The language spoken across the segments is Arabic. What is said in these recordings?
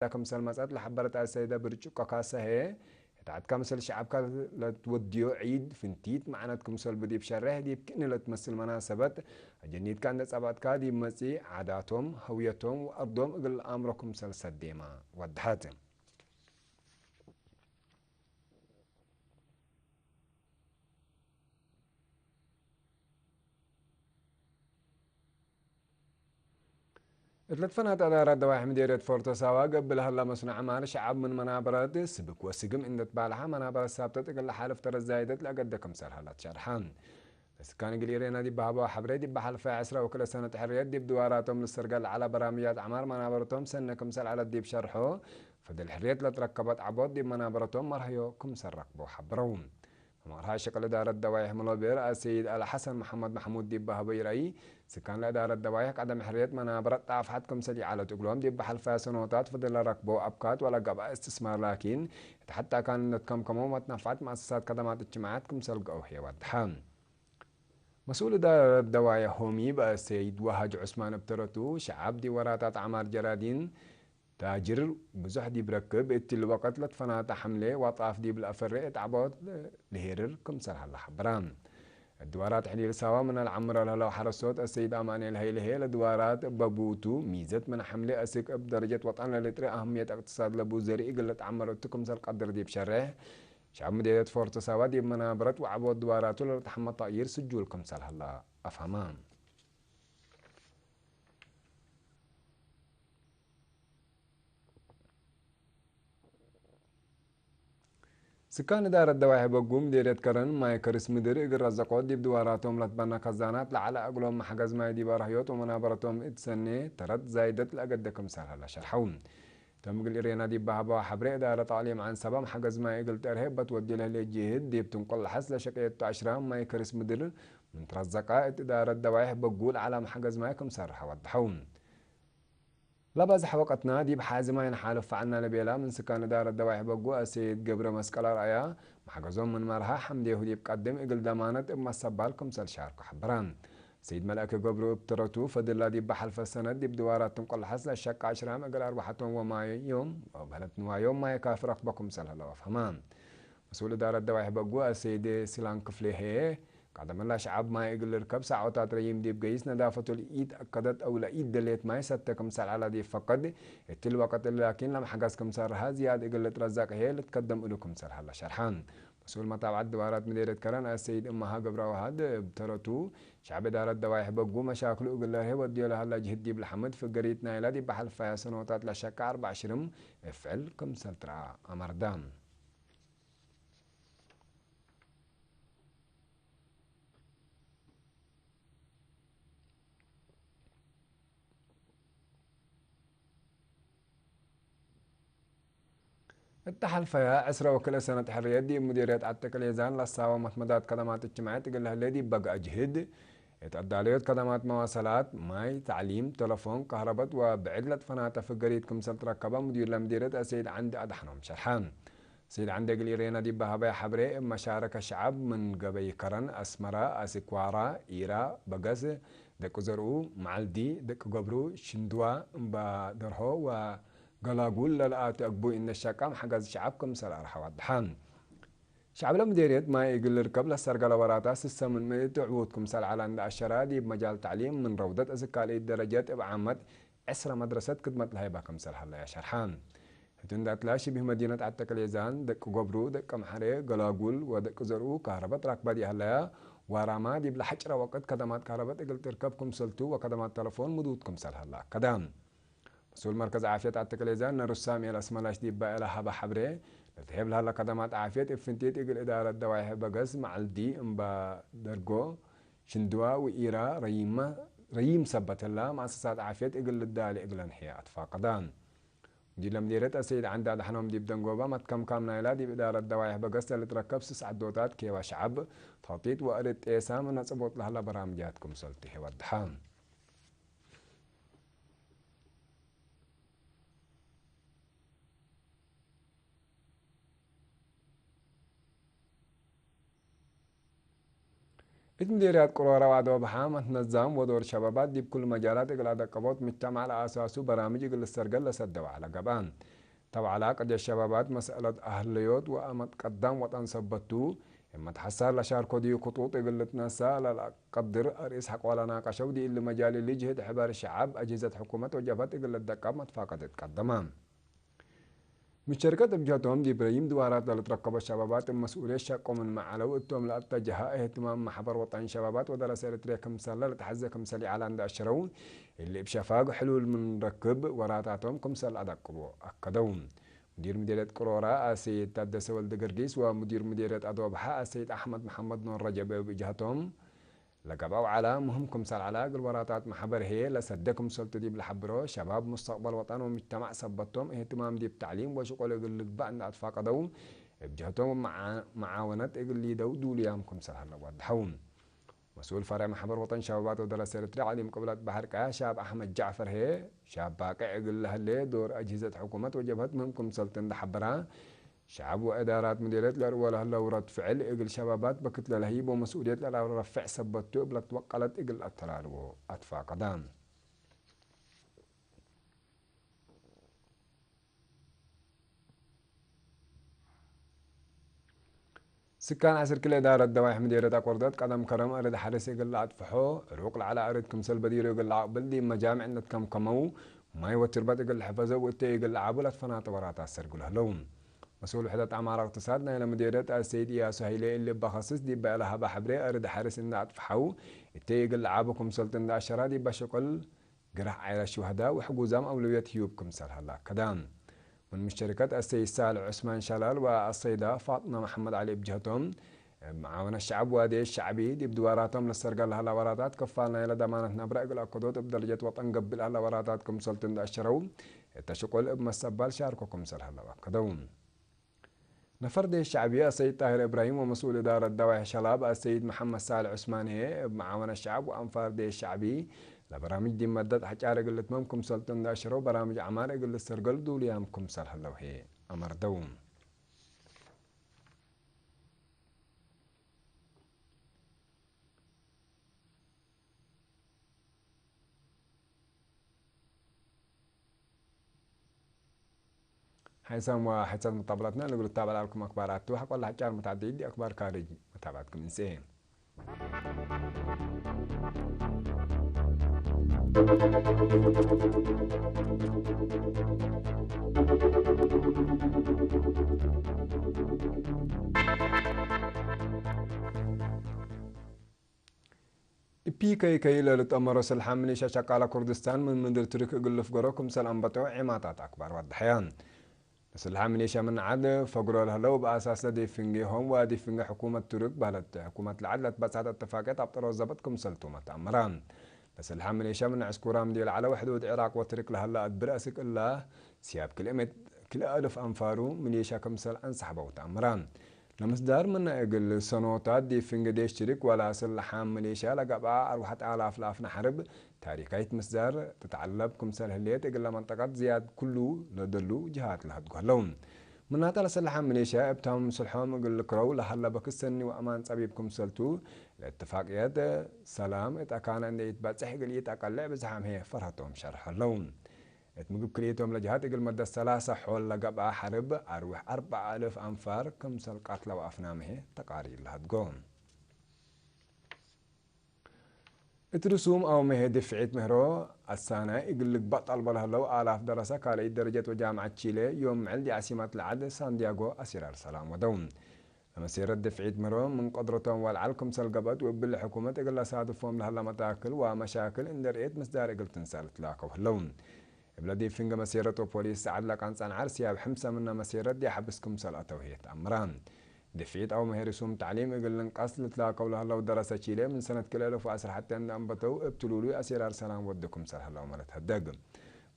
كمثال مسألة لحبرت السيدة برشقة كاسة هي تعد كمثل شعب لا توديو عيد فنتيت معنا كمثل بدي بشره دي بكن لا تمثل مناسبات جنيت كان صبات كادي مسي عاداتهم هويتهم وأرضهم قل أمركم سلسديما ودحاتم اتلتفنا تدارات دواحي مديرة فورتو سوا قبل هلا مصنع عمان شعب من منابرات سبك وسقم إن تبالها منابر السابتة تقل حالف ترى الزايدة لقدكم سر هلا تشرحان بس كان قليرين دي بابا حبري دي بحال في عسرة وكل سنة حريات دي بدواراتهم للسرقال على براميات عمار منابرتهم سنة كمسل على الديب شرحو فدي الحريات لتركبت عبود دي منابرتهم مرهيو كمسل ركبو حبرون مرها شكل إدارة دوايح ملوبير السيد الحسن محمد محمود دي بهبي رأي سكان لإدارة دوايح عدم حريات منابرت تعفحت كمسل على تقولهم دي بحال في سنوات فدي ركبو أبكات ولا قبع استثمار لكن حتى كانت كم كمومة نفعت مؤسسات خدمات اجتماعات كمسل قوحي ودحام مسؤول إدارة الدوايا هومي بقى السيد وهج عثمان بترتو شعب دي وراتات عمار جرادين تاجر بزح دي بركب اتل وقت لتفنات حملة وطاف دي بالأفرق اتعبوت لهيرر كم سرح الله حبران الدوارات حليل سوا من العمر لو حرصوت السيد أماني الهيلهي لدوارات بابوتو ميزت من حملة أسك بدرجة وطن لتري أهمية اقتصاد لبو زري قلت عمرتكم سر قدر دي بشره شعب مدينة فورتو سوا دي منابرت وعبود دواراتو لتحمى طائر سجول كم سال هلا أفهمان سكان دار الدواحي بقوم ديريت كرن ما يكرس مدير إقر رزقود دي بدواراتهم لتبنى خزانات لعلى أقلهم محجز ما يدي بارهيوت ومنابرتهم اتسنة ترد زايدت لأقدكم سال هلا شرحون تمقل إرينا دي بهبا حبري إدارة تعليم عن سبب حجز ما يقل ترهب بتودي له لجهد دي بتنقل حسل شقية عشرام ما يكرس مدير من ترزقات إدارة الدواحي بقول على محجز ما يكم سرحة وضحون لبز وقتنا دي بحازمة ينحالف فعنا لبيلا من سكان دار الدواحي بقوا السيد قبر مسكال رأيا محجزون من مرها حمد يهودي بقدم إقل دمانة إما السبالكم سال شارك حبران سيد ملك قبرو ابترتو فدلا دي بحلف السنة دي بدوارات تنقل حسن الشك عشرام أقل أربحتهم وما يوم وبهلت نوا يوم ما يكافر رقبكم سال هلا وفهمان مسؤول دار الدواحي بقوا السيد سيلان كفليه قدم الله شعب ما يقل الركب ساعات تريم دي بقيس نظافة الإيد أكدت أو الإيد دليت ما يستكم سال على دي فقد التل وقت لكن لما حجزكم سار ها زياد يقل رزاق هي اللي تقدم لكم سال هلا شرحان مسؤول متابعة دوارات مديرة كرن السيد أمها قبر وهاد بترتو شعب دار الدوايح بقوا مشاكل يقول له ودي له هلا جهدي بالحمد في قرية نايلة دي بحل فيها سنوات لا شك 24 افعل كم سلترا أمردان التحل فيها أسرة وكل سنة حرية دي مديرية عتك اليزان للساوة محمدات خدمات اجتماعية تقول لها لدي بقى أجهد يتأدى عليها خدمات مواصلات ماي تعليم تلفون كهرباء وبعدلة فناتا في قرية كمسل تركبة مدير لمديرية السيد عندي أدحنهم شرحان سيد عندي قليرينا دي بهبايا حبري مشاركة شعب من قبي كرن أسمرا أسكوارا إيرا بقز دكو زرعو معلدي دكو قبرو شندوا بدرهو قال أقول لا تقبو إن الشكام حجز شعبكم سلار حوضحان شعب المديرية ما يقول ركب للسرقة لوراتا سسا من ميت عودكم سال على عند الشرادي بمجال تعليم من روضة أزكالي الدرجات بعامة عسر مدرسة خدمة الهيبة سال هلا يا شرحان هتندات لاشي به مدينة عتك اليزان دك قبرو دك محري قال أقول ودك زرو كهرباء راكبة دي هلا وراما دي بلحجرة وقت خدمات كهرباء تقل تركبكم سلتو وخدمات تلفون مدودكم سال هلا كدام مسؤول مركز عافية التكليزان نرسام إلى اسم الله شديد بقى لها بحبره تهب لها لقدمات عافية افنتيت إقل إدارة دوايح بقز مع الدي امبا درقو شندوا وإيرا ريم سبت الله مؤسسات عافية إقل الدالي إقل انحياء فاقدان دي لمديرة السيد عندها دحنهم دي بدنقوبة ما تكم كام نايلا دي بإدارة دوايح بقز اللي تركب سس عدوتات كيوا شعب تخطيط وقرد إيسام ونصبوت لها لبرامجاتكم سلطه والدحام مديريات قرارة وعدوا بحامة نظام ودور شبابات دي بكل مجالات يقل هذا قبوت مجتمع على أساسه برامج يقل السرقل لسدوا على قبان طبعا علاقة الشبابات مسألة أهليوت وأمت قدام وطن سبتو إما تحسر لشاركو دي خطوط يقل لتنسى قدر رئيس حق ولا ناقشوا دي اللي مجال اللي جهد حبار الشعب أجهزة حكومة وجبات يقل الدقاب متفاقدت قدمان من شركات بجهتهم دي بريم دوارات لترقب الشبابات المسؤولية شاقوا من معلو اتهم لأتجاه اهتمام محبر وطن شبابات ودرس اريتريا كمسالة لتحزة كمسالي على عند الشرون اللي بشفاق حلول من ركب وراتاتهم كمسال أدقبوا أكدون مديرية قرورة السيد تادس ولد قرقيس ومدير مديرية أدوبها السيد أحمد محمد نور رجب بجهتهم لقبوا على مهم كمسال على الوراتات محبر هي لسدكم سلطة دي بالحبرو شباب مستقبل وطن ومجتمع سبتهم اهتمام دي بتعليم وشغل يقول لك بعد أطفاق دوم بجهتهم مع معاونات يقول لي دولي يامكم سهل ودحوم مسؤول فرع محبر وطن شبابات ودراسة رتري عليم قبلات بحر كا شاب أحمد جعفر هي شاب باقع يقول له اللي دور أجهزة حكومة وجبهت مهمكم سلطة دحبرها شعب وإدارات مديريات الأول هلا ورد فعل إقل شبابات بكت للهيب ومسؤوليات للا رفع سبتو بلا توقلت إقل أطلال وأطفا قدام سكان عسر كل إدارة دوايح مديرية أقوردات قدم كرم أرد حرس إقل أطفحو روق على أرد كمسل بدير إقل بلدي مجامع عندك كم كمو ما يوتر بات إقل حفظه وإتي إقل عبولت فنات ورات أسر قل هلوم مسؤول وحدة أعمار اقتصادنا إلى مديرية السيد يا سهيلي اللي بخصص دي بقى لها بحبري أرد حارس إن أطفحو التيق لعابكم سلطن دا الشرا دي بشقل قرح على الشهداء وحجوزام أولوية يوبكم سال هلا كدام من مشتركات السيد سالع عثمان شلال والسيدة فاطمة محمد علي بجهتهم معاون الشعب وادي الشعبي دي بدواراتهم للسرقة لها وراتات كفالنا إلى ضمانتنا برأيق الأقدود بدرجة وطن قبل هلا وراتاتكم سلطن دا الشراو تشقل بمستقبل شارككم سال هلا كدوم نفرد الشعبية السيد طاهر إبراهيم ومسؤول إدارة دوائح شلاب السيد محمد صالح عثماني بمعاون الشعب وأنفار دي الشعبي لبرامج دي مدد حجار قلت ممكم سلطن داشرو برامج عمار قلت سرقل دولي أمكم سلح اللوحي أمر دوم حيثم وحيثم مطابلتنا نقول تابع لكم أخبارات توحق ولا حجار متعدد دي أخبار خارجي متابعتكم إنسان PKK للتأمر سلحان من شاشة على كردستان من مدير ترك يقول فقروكم سلام بتوع عماتات أكبر والضحيان سلحان من من عاد فقروا الهلو بأساس دي فنجي هم ودي فنجي حكومة ترك بلد حكومة العدل بس هذا اتفاقات أبطروا زبطكم سلطومة أمران بس الحام من من عسكرام ديال على حدود العراق وترك لهلا برأسك الله سياب كل ألف أنفارو من يشاكم سل أنسحبوا تأمران لمصدر من أقل سنوات دي فينج ديش شريك ولا سلحام مليشيا لقبا أروحت آلاف لافنا حرب تاريخية مصدر تتعلب كمسال هليت أقل منطقة زياد كله لدلو جهات لها تقولون من هذا لسلحام مليشيا ابتهم سلحام أقل كرو لحلا بكسني وأمان صبيبكم سلتو الاتفاقيات سلام اتأكان أن يتباتح قل يتأقل بزحام هي فرحتهم شرح اللون اتمقب كليتهم لجهات قل مدى الثلاثة حول لقبا حرب أروح 4000 أنفار كمسال قاتل وأفنامه تقارير لها تقوم اترسوم أو مهي دفعت مهرو السنة يقول لك بطل بله لو آلاف درسة كالي درجة وجامعة تشيلي يوم عندي عاصمة العدل سان دياغو أسيرار سلام ودوم مسيرة دفعت مرو من قدرتهم والعلكم سلقبت وبال حكومة يقول لها صادفهم لها متاكل ومشاكل ان دريت مسدار يقول تنسال تلاقوا هلون بلدي فينجا مسيرة وبوليس سعد لك عن صنع عرسيا بحمسة منا مسيرة دي حبسكم سلقة وهيت أمران دفعت أو مهرسوم تعليم يقول لن قصد تلاقوا لها لو درسة تشيلي من سنة كل ألف وعسر حتى أن أنبتوا ابتلولي أسير أرسلان ودكم سلح الله ومالت هدقم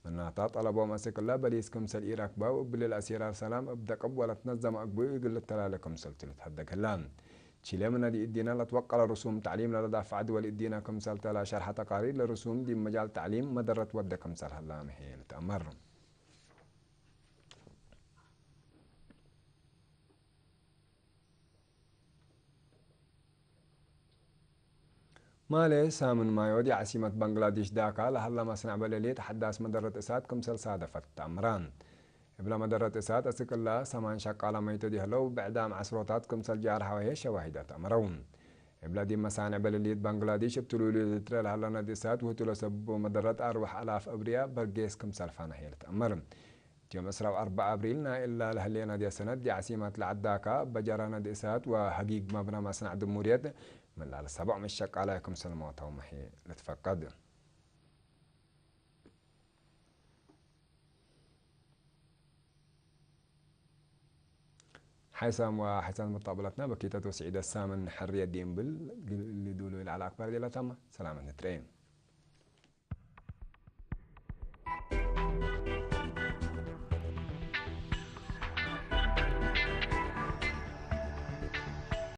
من ناطات طلبوا مسك الله بليسكم سل إيراك باو بلي الأسير السلام ابدا قبل تنظم أقبو يقول لكم سلتلت هدك اللام تشيلي من دي إدينا لتوقع الرسوم تعليم لدافع دول إدينا كم سلت لا شرح تقارير للرسوم دي مجال تعليم مدرت ودكم سلح الله محيل تأمر مالي سامن مايودي عاصمة بنغلاديش داكا لهلا مصنع بلليت حداس مدرة إسات كمسل صادفت أمران بلا مدرة إسات أسكلا سمان شقالة ميتو دي هلو بعدام عسروتات كمسل جار حوهي شواهدات أمرون بلادي مصانع بلليت بنغلاديش بتلولي ترى لهلا ندسات وهتلو سبو مدرة أروح ألاف أبرياء برقيس كمسل فانا هيلت أمرن يوم 4 أبريل إلا لهلينا دي سند دي عاصمة العداكا بجرانا دي إسات وحقيق مبنى مصنع دموريات من السبع مشك عليكم سلمات ومحي لتفقد حيثم وحسن مطابلتنا بكيتة وسعيدة السامن حرية الدين بل اللي دولوا إلى أكبر دي لتم سلامة نترين